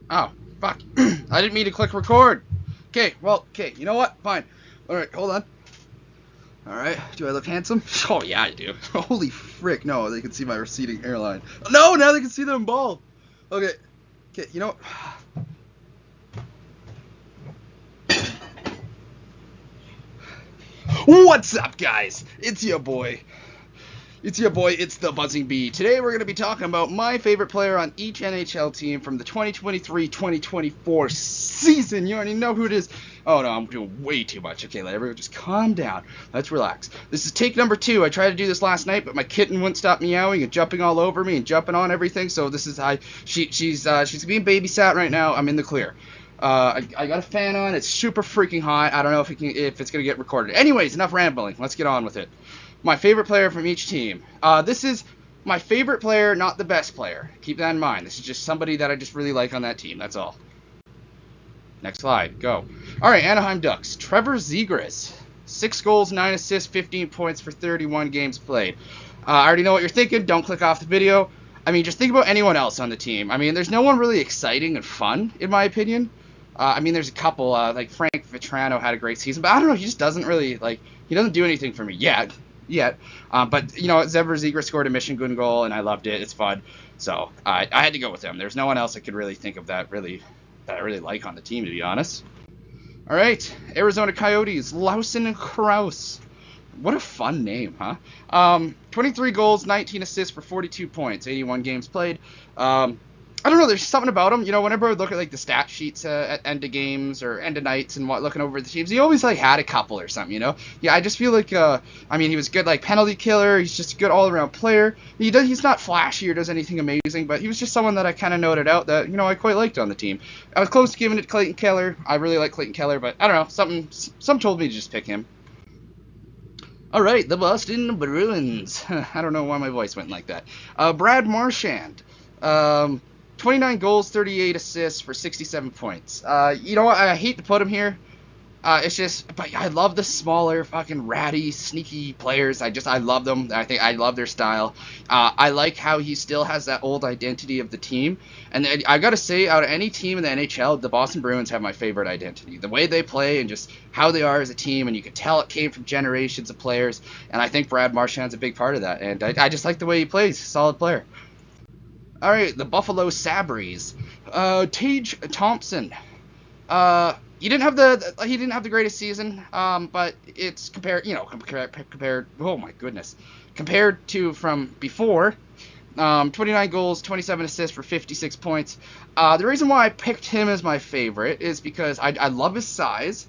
Oh, fuck. I didn't mean to click record. Okay, you know what? Fine. Alright, hold on. Alright, do I look handsome? Oh, yeah, I do. Holy frick, no, they can see my receding hairline. No, now they can see that I'm bald. Okay, you know what? What's up, guys? It's your boy. It's the Buzzing Bee. Today we're going to be talking about my favorite player on each NHL team from the 2023-2024 season. You already know who it is. Oh no, I'm doing way too much. Okay, let everyone just calm down. Let's relax. This is take number 2. I tried to do this last night, but my kitten wouldn't stop meowing and jumping all over me and jumping on everything. So this is she's being babysat right now. I'm in the clear. I got a fan on. It's super freaking hot. I don't know if it's gonna get recorded. Anyways, enough rambling. Let's get on with it. My favorite player from each team. This is my favorite player, not the best player. Keep that in mind. This is just somebody that I just really like on that team. That's all. Next slide. Go. All right, Anaheim Ducks. Trevor Zegras. 6 goals, 9 assists, 15 points for 31 games played. I already know what you're thinking. Don't click off the video. I mean, just think about anyone else on the team. I mean, there's no one really exciting and fun, in my opinion. I mean, there's a couple, like Frank Vetrano had a great season, but I don't know, he just doesn't really, he doesn't do anything for me yet. But, you know, Trevor Zegras scored a Michigan goal, and I loved it. It's fun. So, I had to go with him. There's no one else I could really think of that I really like on the team, to be honest. All right, Arizona Coyotes, Lawson and Krause. What a fun name, huh? 23 goals, 19 assists for 42 points, 81 games played. I don't know, there's something about him. You know, whenever I look at, like, the stat sheets at end of games or end of nights and looking over the teams, he always, like, had a couple or something, you know? Yeah, I just feel like, I mean, he was good, like, penalty killer. He's just a good all-around player. He's not flashy or does anything amazing, but he was just someone that I kind of noted out that, you know, I quite liked on the team. I was close to giving it to Clayton Keller. I really like Clayton Keller, but I don't know, some told me to just pick him. All right, the Boston Bruins. I don't know why my voice went like that. Brad Marchand. 29 goals, 38 assists for 67 points. You know what? I hate to put him here. It's just, but I love the smaller, fucking ratty, sneaky players. I love them. I think I love their style. I like how he still has that old identity of the team. And I gotta say, out of any team in the NHL, the Boston Bruins have my favorite identity. The way they play and just how they are as a team, and you can tell it came from generations of players. And I think Brad Marchand's a big part of that. And I just like the way he plays. Solid player. All right, the Buffalo Sabres. Tage Thompson. He didn't have the greatest season, but it's compared. Oh my goodness, compared to from before. 29 goals, 27 assists for 56 points. The reason why I picked him as my favorite is because I love his size.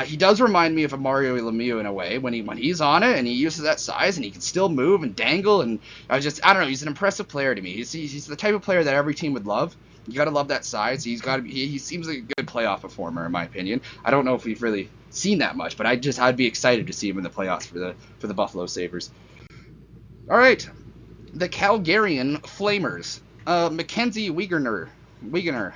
He does remind me of a Mario Lemieux in a way when he's on it and he uses that size and he can still move and dangle, and I don't know, he's an impressive player to me. He's the type of player that every team would love. You gotta love that size. He seems like a good playoff performer in my opinion. I don't know if we've really seen that much, but I'd be excited to see him in the playoffs for the Buffalo Sabres. All right, the Calgarian Flamers. Mackenzie Wegener.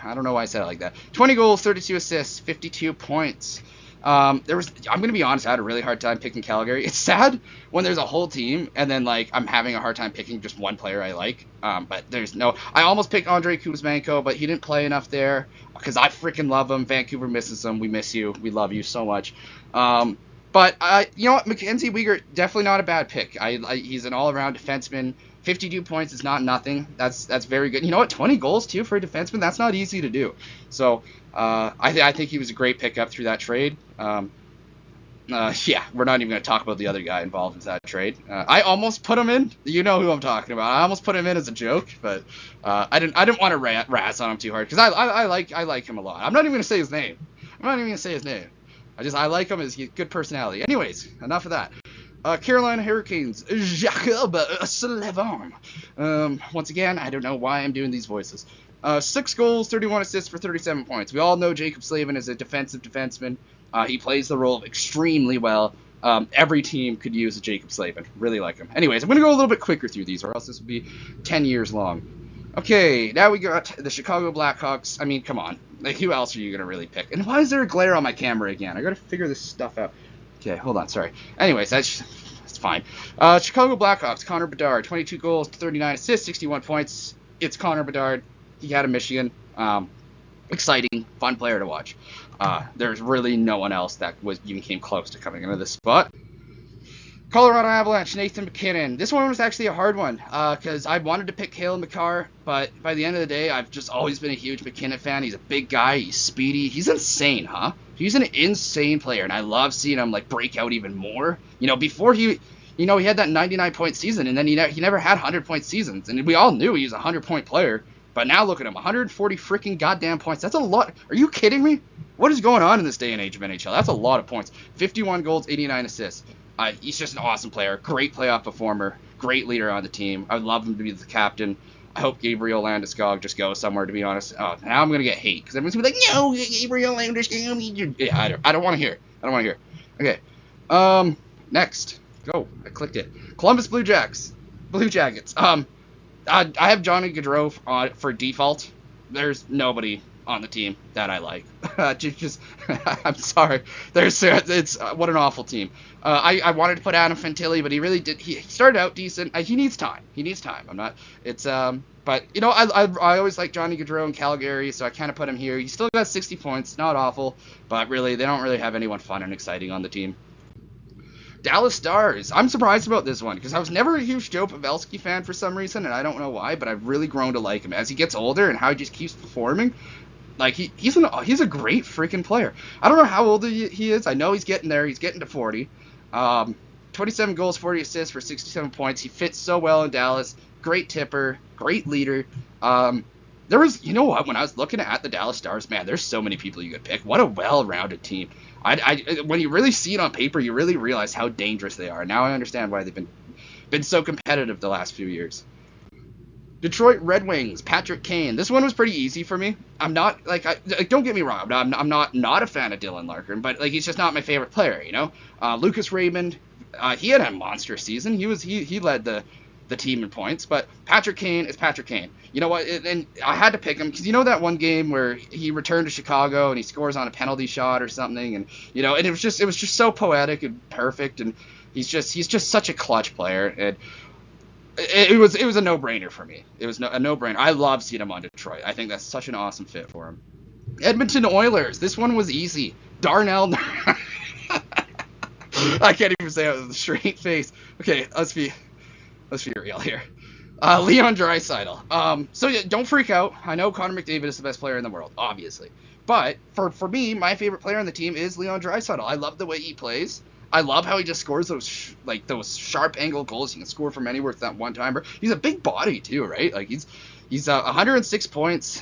I don't know why I said it like that. 20 goals, 32 assists, 52 points. I'm going to be honest, I had a really hard time picking Calgary. It's sad when there's a whole team and then, like, I'm having a hard time picking just one player I like. But I almost picked Andrei Kuzmenko, but he didn't play enough there because I freaking love him. Vancouver misses him. We miss you. We love you so much. But you know what? Mackenzie Weegar, definitely not a bad pick. He's an all-around defenseman. 52 points is not nothing. That's very good. You know what? 20 goals, too, for a defenseman. That's not easy to do. So I think he was a great pickup through that trade. Yeah, we're not even going to talk about the other guy involved in that trade. I almost put him in. You know who I'm talking about. I almost put him in as a joke, but I didn't want to razz on him too hard because I like him a lot. I'm not even going to say his name. I like him as a good personality. Anyways, enough of that. Carolina Hurricanes, Jacob Slavin. Once again, I don't know why I'm doing these voices. 6 goals, 31 assists for 37 points. We all know Jacob Slavin is a defensive defenseman. He plays the role extremely well. Every team could use a Jacob Slavin. Really like him. Anyways, I'm going to go a little bit quicker through these, or else this will be 10 years long. Okay, now we got the Chicago Blackhawks. I mean, come on. Like, who else are you going to really pick? And why is there a glare on my camera again? I got to figure this stuff out. Okay, hold on, sorry. Anyways, that's fine. Chicago Blackhawks, Connor Bedard, 22 goals, 39 assists, 61 points. It's Connor Bedard. He had a Michigan. exciting, fun player to watch. There's really no one else that even came close to coming into this spot. Colorado Avalanche, Nathan MacKinnon. This one was actually a hard one because I wanted to pick Cale Makar, but by the end of the day, I've just always been a huge MacKinnon fan. He's a big guy. He's speedy. He's insane, huh? He's an insane player, and I love seeing him like break out even more. Before he had that 99-point season, and then he never had 100-point seasons, and we all knew he was a 100-point player. But now look at him, 140 freaking goddamn points. That's a lot. Are you kidding me? What is going on in this day and age of NHL? That's a lot of points. 51 goals, 89 assists. He's just an awesome player, great playoff performer, great leader on the team. I would love him to be the captain. I hope Gabriel Landeskog just goes somewhere, to be honest. Now I'm going to get hate, because everyone's going to be like, no, Gabriel Landeskog. Yeah, I don't want to hear. Okay. Next. Go. I clicked it. Columbus Blue Jackets. I have Johnny Gaudreau for default. There's nobody on the team that I like. I'm sorry. It's what an awful team. I wanted to put Adam Fantilli, but he really did. He started out decent. He needs time. I'm not. It's but I always like Johnny Gaudreau in Calgary, so I kind of put him here. He still got 60 points, not awful, but really they don't really have anyone fun and exciting on the team. Dallas Stars. I'm surprised about this one because I was never a huge Joe Pavelski fan for some reason, and I don't know why, but I've really grown to like him as he gets older and how he just keeps performing. Like he's a great freaking player. I don't know how old he is. I know he's getting there. He's getting to 40. 27 goals, 40 assists for 67 points. He fits so well in Dallas. Great tipper, great leader. There was, when I was looking at the Dallas Stars, man, there's so many people you could pick. What a well-rounded team. When you really see it on paper, you really realize how dangerous they are. Now I understand why they've been so competitive the last few years. Detroit Red Wings, Patrick Kane. This one was pretty easy for me. I'm not don't get me wrong. I'm not a fan of Dylan Larkin, but he's just not my favorite player. Lucas Raymond, he had a monster season. He led the team in points, but Patrick Kane is Patrick Kane. You know what? And I had to pick him because that one game where he returned to Chicago and he scores on a penalty shot or something, and and it was just so poetic and perfect, and he's just such a clutch player, and it was a no-brainer for me. It was a no-brainer. I love seeing him on Detroit. I think that's such an awesome fit for him. Edmonton Oilers. This one was easy. Darnell. I can't even say it with a straight face. Okay, let's be real here. Leon Draisaitl. So yeah, don't freak out. I know Connor McDavid is the best player in the world, obviously. But for me, my favorite player on the team is Leon Draisaitl. I love the way he plays. I love how he just scores those sharp angle goals. He can score from anywhere with that one timer. He's a big body too, right? He's 106 points.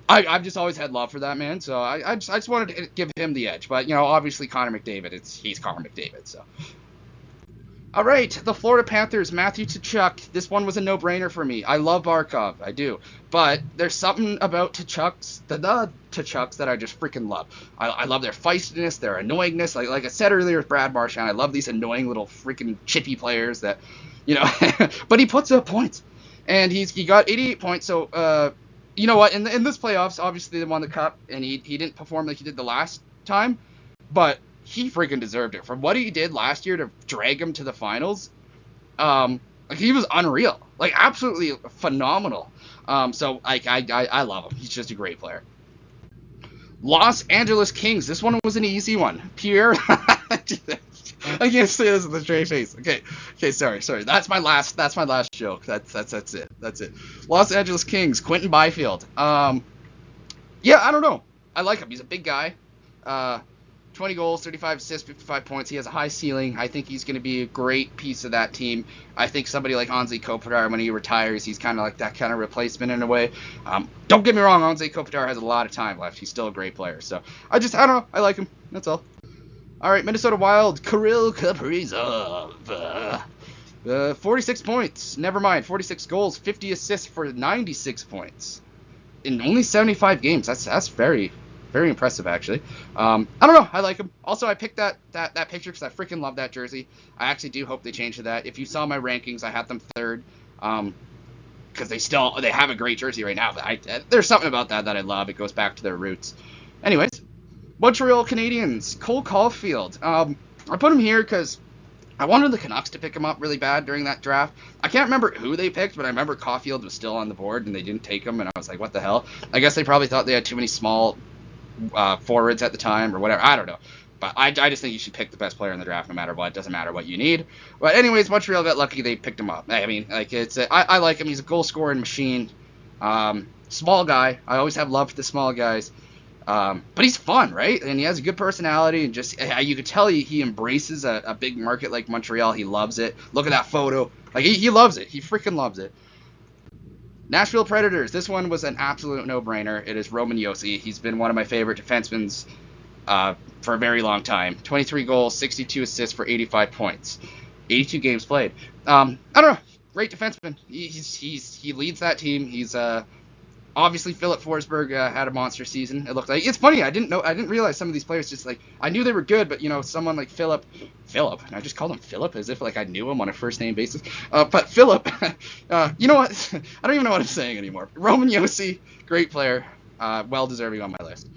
I've just always had love for that man. So I just wanted to give him the edge. But obviously Connor McDavid. He's Connor McDavid. So. All right, the Florida Panthers, Matthew Tkachuk. This one was a no-brainer for me. I love Barkov, I do. But there's something about Tkachuks that I just freaking love. I love their feistiness, their annoyingness. Like I said earlier with Brad Marchand, I love these annoying little freaking chippy players that, but he puts up points. And he got 88 points, so, you know what, in this playoffs, obviously they won the Cup, and he didn't perform like he did the last time, but he freaking deserved it. From what he did last year to drag him to the finals, he was unreal. Absolutely phenomenal. So I love him. He's just a great player. Los Angeles Kings. This one was an easy one. Pierre. I can't say this with a straight face. Okay, sorry. That's my last joke. That's it. Los Angeles Kings, Quentin Byfield. Yeah, I don't know. I like him. He's a big guy. 20 goals, 35 assists, 55 points. He has a high ceiling. I think he's going to be a great piece of that team. I think somebody like Anze Kopitar, when he retires, he's kind of like that kind of replacement in a way. Don't get me wrong, Anze Kopitar has a lot of time left. He's still a great player. So I don't know. I like him. That's all. All right, Minnesota Wild, Kirill Kaprizov. 46 points. Never mind. 46 goals, 50 assists for 96 points in only 75 games. That's very, very impressive, actually. I don't know. I like him. Also, I picked that picture because I freaking love that jersey. I actually do hope they change to that. If you saw my rankings, I had them third because they have a great jersey right now. But there's something about that I love. It goes back to their roots. Anyways, Montreal Canadiens, Cole Caulfield. I put him here because I wanted the Canucks to pick him up really bad during that draft. I can't remember who they picked, but I remember Caulfield was still on the board and they didn't take him, and I was like, what the hell? I guess they probably thought they had too many small forwards at the time or whatever. I don't know. But I just think you should pick the best player in the draft no matter what. It doesn't matter what you need. But anyways, Montreal got lucky. They picked him up. I mean, like I like him. He's a goal-scoring machine. Small guy. I always have love for the small guys. But he's fun, right? And he has a good personality. And just you could tell he embraces a big market like Montreal. He loves it. Look at that photo. Like he loves it. He freaking loves it. Nashville Predators. This one was an absolute no-brainer. It is Roman Josi. He's been one of my favorite defensemen for a very long time. 23 goals, 62 assists for 85 points. 82 games played. I don't know. Great defenseman. He leads that team. He's obviously Philip Forsberg had a monster season. It looked like. It's funny. I didn't realize some of these players just like I knew they were good, but someone like Philip. And I just called him Philip as if like I knew him on a first name basis. But Philip, you know what? I don't even know what I'm saying anymore. Roman Josi, great player, well deserving on my list.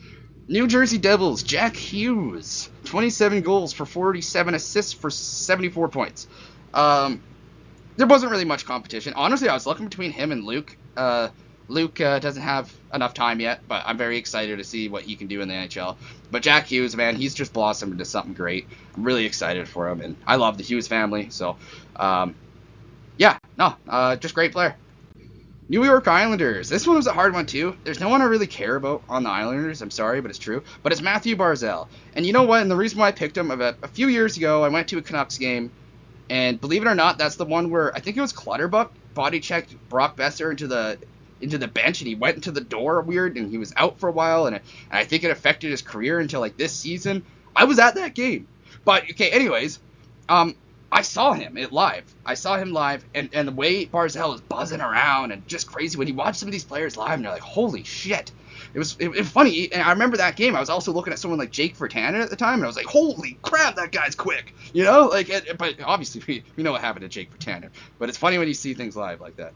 New Jersey Devils, Jack Hughes, 27 goals for 47 assists for 74 points. There wasn't really much competition. Honestly, I was looking between him and Luke. Luke doesn't have enough time yet, but I'm very excited to see what he can do in the NHL. But Jack Hughes, man, he's just blossomed into something great. I'm really excited for him, and I love the Hughes family. So, just great player. New York Islanders. This one was a hard one, too. There's no one I really care about on the Islanders. I'm sorry, but it's true. But it's Matthew Barzal. And you know what? And the reason why I picked him, a few years ago, I went to a Canucks game, and believe it or not, that's the one where I think it was Clutterbuck body checked Brock Besser into the bench, and he went into the door weird, and he was out for a while, and I think it affected his career until like this season. I was at that game. But okay, anyways, I saw him live. And the way Barzal was buzzing around and just crazy when you watch some of these players live, and you're like, holy shit. It was funny, and I remember that game. I was also looking at someone like Jake Virtanen at the time, and I was like, holy crap, that guy's quick. But obviously we know what happened to Jake Virtanen. But it's funny when you see things live like that.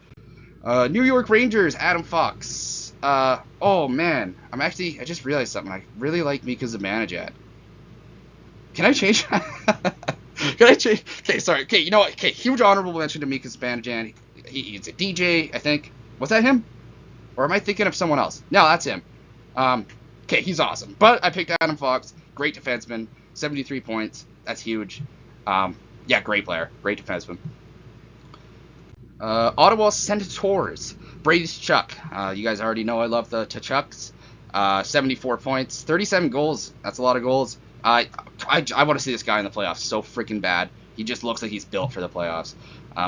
New York Rangers, Adam Fox. Oh man, I just realized something. I really like Mika Zibanejad. Can I change that? Can I change? Okay, sorry. Okay, you know what? Okay, huge honorable mention to Mika Zibanejad. He's a DJ, I think. Was that him? Or am I thinking of someone else? No, that's him. Okay, he's awesome. But I picked Adam Fox. Great defenseman. 73 points. That's huge. Great player. Great defenseman. Ottawa Senators. Brady Tkachuk. You guys already know I love the Tkachuks. 74 points. 37 goals. That's a lot of goals. I want to see this guy in the playoffs so freaking bad. He just looks like he's built for the playoffs.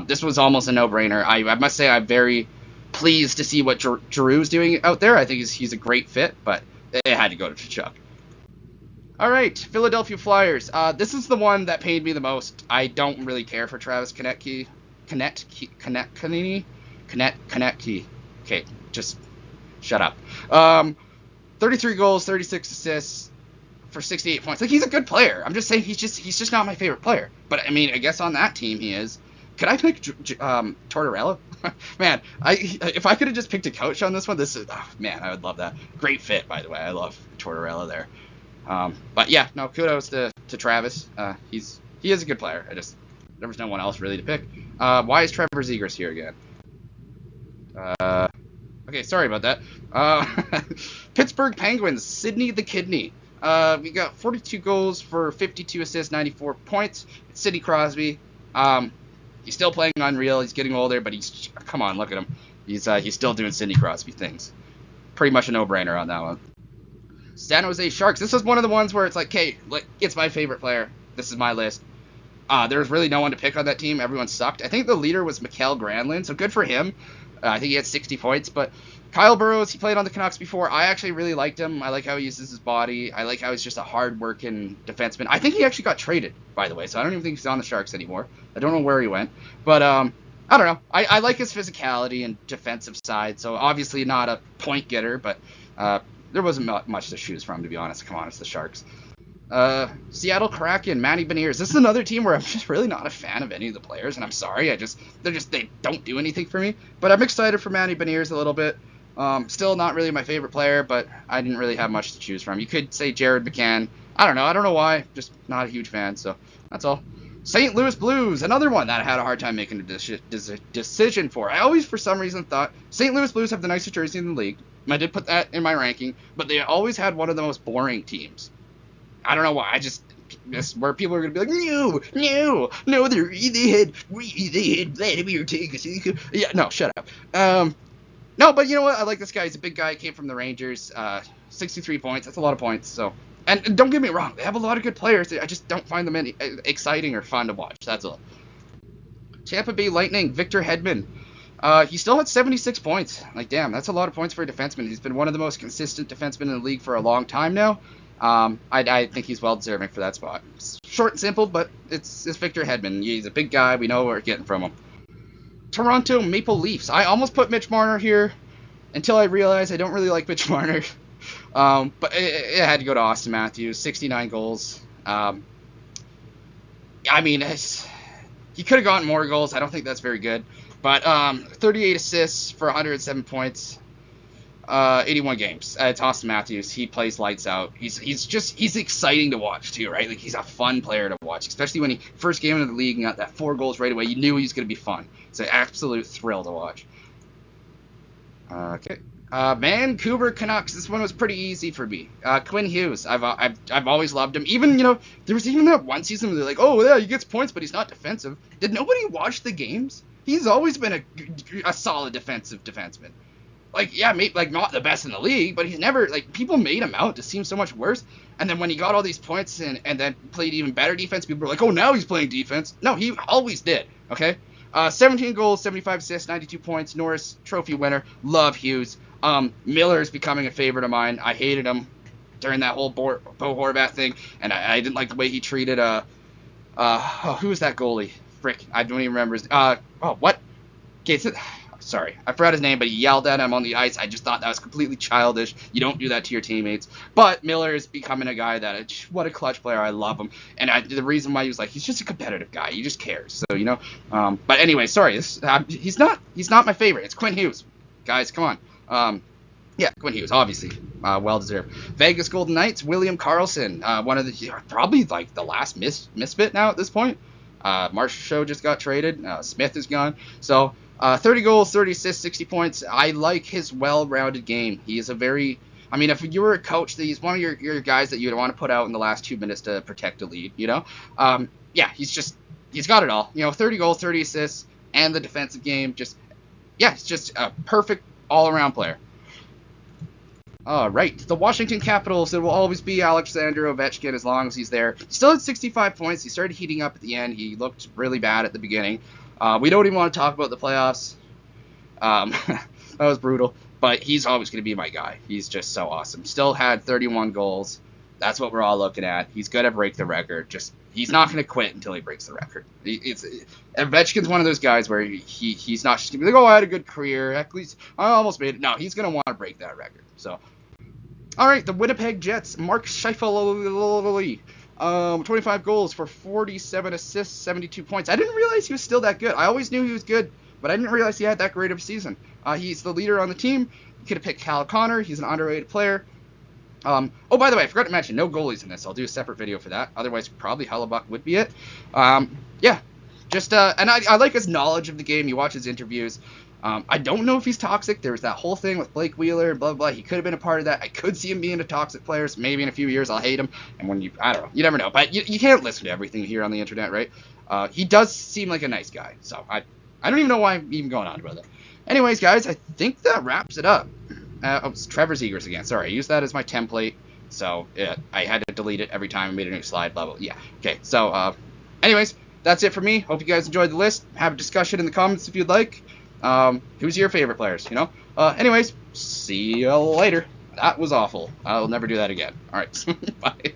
This was almost a no-brainer. I must say I'm very pleased to see what Giroux's doing out there. I think he's a great fit, but it had to go to Tkachuk. All right, Philadelphia Flyers. This is the one that paid me the most. I don't really care for Travis Konecny. Okay, just shut up. 33 goals, 36 assists for 68 points. Like, he's a good player. I'm just saying he's just not my favorite player. But I mean, I guess on that team he is. Could I pick Tortorella? Man, if I could have just picked a coach on this one, I would love that. Great fit, by the way. I love Tortorella there. But yeah, no, kudos to Travis. He is a good player. There was no one else really to pick. Why is Trevor Zegras here again? Okay, sorry about that. Pittsburgh Penguins, Sidney the Kidney. We got 42 goals for 52 assists, 94 points. It's Sidney Crosby. He's still playing unreal. He's getting older, but come on, look at him. He's still doing Sidney Crosby things. Pretty much a no-brainer on that one. San Jose Sharks. This is one of the ones where it's like, okay, it's my favorite player. This is my list. There's really no one to pick on that team. Everyone sucked. I think the leader was Mikael Granlund, so good for him. I think he had 60 points, but Kyle Burrows, he played on the Canucks before. I actually really liked him. I like how he uses his body. I like how he's just a hard-working defenseman. I think he actually got traded, by the way, so I don't even think he's on the Sharks anymore. I don't know where he went, but I don't know. I like his physicality and defensive side, so obviously not a point getter, but there wasn't much to choose from, to be honest. Come on, it's the Sharks. Seattle Kraken, Manny Beniers. This is another team where I'm just really not a fan of any of the players, and I'm sorry. They don't do anything for me. But I'm excited for Manny Beniers a little bit. Still not really my favorite player, but I didn't really have much to choose from. You could say Jared McCann. I don't know why. Just not a huge fan, so that's all. St. Louis Blues, another one that I had a hard time making a decision for. I always, for some reason, thought St. Louis Blues have the nicest jersey in the league. I did put that in my ranking, but they always had one of the most boring teams. I don't know why. This where people are gonna be like, no, they had Vladimir Tarasenko. Yeah, no, shut up. No, but you know what? I like this guy. He's a big guy. Came from the Rangers. 63 points. That's a lot of points. So, and don't get me wrong, they have a lot of good players. I just don't find them any exciting or fun to watch. That's all. Tampa Bay Lightning, Victor Hedman. He still had 76 points. Like, damn, that's a lot of points for a defenseman. He's been one of the most consistent defensemen in the league for a long time now. I think he's well deserving for that spot. It's short and simple, but it's Victor Hedman. He's a big guy. We know what we're getting from him. Toronto Maple Leafs. I almost put Mitch Marner here until I realized I don't really like Mitch Marner. But it had to go to Austin Matthews. 69 goals. I mean, he could have gotten more goals. I don't think that's very good. But 38 assists for 107 points. 81 games. It's Austin Matthews. He plays lights out. He's exciting to watch too, right? Like, he's a fun player to watch, especially when he first came into the league and got that 4 goals right away. You knew he was going to be fun. It's an absolute thrill to watch. Okay. Vancouver Canucks. This one was pretty easy for me. Quinn Hughes. I've always loved him. Even, there was even that one season where they're like, oh yeah, he gets points, but he's not defensive. Did nobody watch the games? He's always been a solid defensive defenseman. Like, yeah, like, not the best in the league, but he's never, like, people made him out to seem so much worse. And then when he got all these points and then played even better defense, people were like, oh, now he's playing defense. No, he always did, okay? 17 goals, 75 assists, 92 points, Norris Trophy winner. Love Hughes. Miller's becoming a favorite of mine. I hated him during that whole Bo Horvat thing, and I didn't like the way he treated, who was that goalie? Frick, I don't even remember his, what? Okay, sorry, I forgot his name, but he yelled at him on the ice. I just thought that was completely childish. You don't do that to your teammates. But Miller is becoming a guy what a clutch player. I love him. And the reason why he was like, he's just a competitive guy. He just cares. So, but anyway, sorry. He's not my favorite. It's Quinn Hughes. Guys, come on. Yeah, Quinn Hughes, obviously. Well-deserved. Vegas Golden Knights, William Karlsson. One of the, probably like the last misfit now at this point. Marchessault just got traded. Smith is gone. So, 30 goals, 30 assists, 60 points. I like his well-rounded game. He is if you were a coach, he's one of your guys that you'd want to put out in the last 2 minutes to protect a lead, Yeah, he's got it all. 30 goals, 30 assists, and the defensive game. He's just a perfect all-around player. All right, the Washington Capitals. It will always be Alexander Ovechkin as long as he's there. He still had 65 points. He started heating up at the end. He looked really bad at the beginning. We don't even want to talk about the playoffs. That was brutal. But he's always going to be my guy. He's just so awesome. Still had 31 goals. That's what we're all looking at. He's going to break the record. He's not going to quit until he breaks the record. Ovechkin's one of those guys where he's not just going to be like, oh, I had a good career. At least I almost made it. No, he's going to want to break that record. So, all right, the Winnipeg Jets. Mark Scheifele. 25 goals for 47 assists, 72 points. I didn't realize he was still that good. I always knew he was good, but I didn't realize he had that great of a season. He's the leader on the team. You could have picked Cal Connor. He's an underrated player. By the way, I forgot to mention, no goalies in this. I'll do a separate video for that. Otherwise, probably Hellebuck would be it. Yeah. And I like his knowledge of the game. You watch his interviews. I don't know if he's toxic. There was that whole thing with Blake Wheeler and blah, blah, blah. He could have been a part of that. I could see him being a toxic player. So maybe in a few years I'll hate him. And I don't know. You never know. But you can't listen to everything you hear on the internet, right? He does seem like a nice guy. So I don't even know why I'm even going on about that. Anyways, guys, I think that wraps it up. It's Trevor Zegers again. Sorry, I used that as my template. So I had to delete it every time I made a new slide level. Yeah. Okay. So anyways, that's it for me. Hope you guys enjoyed the list. Have a discussion in the comments if you'd like. Who's your favorite players, anyways, see you later. That was awful. I'll never do that again. All right. Bye.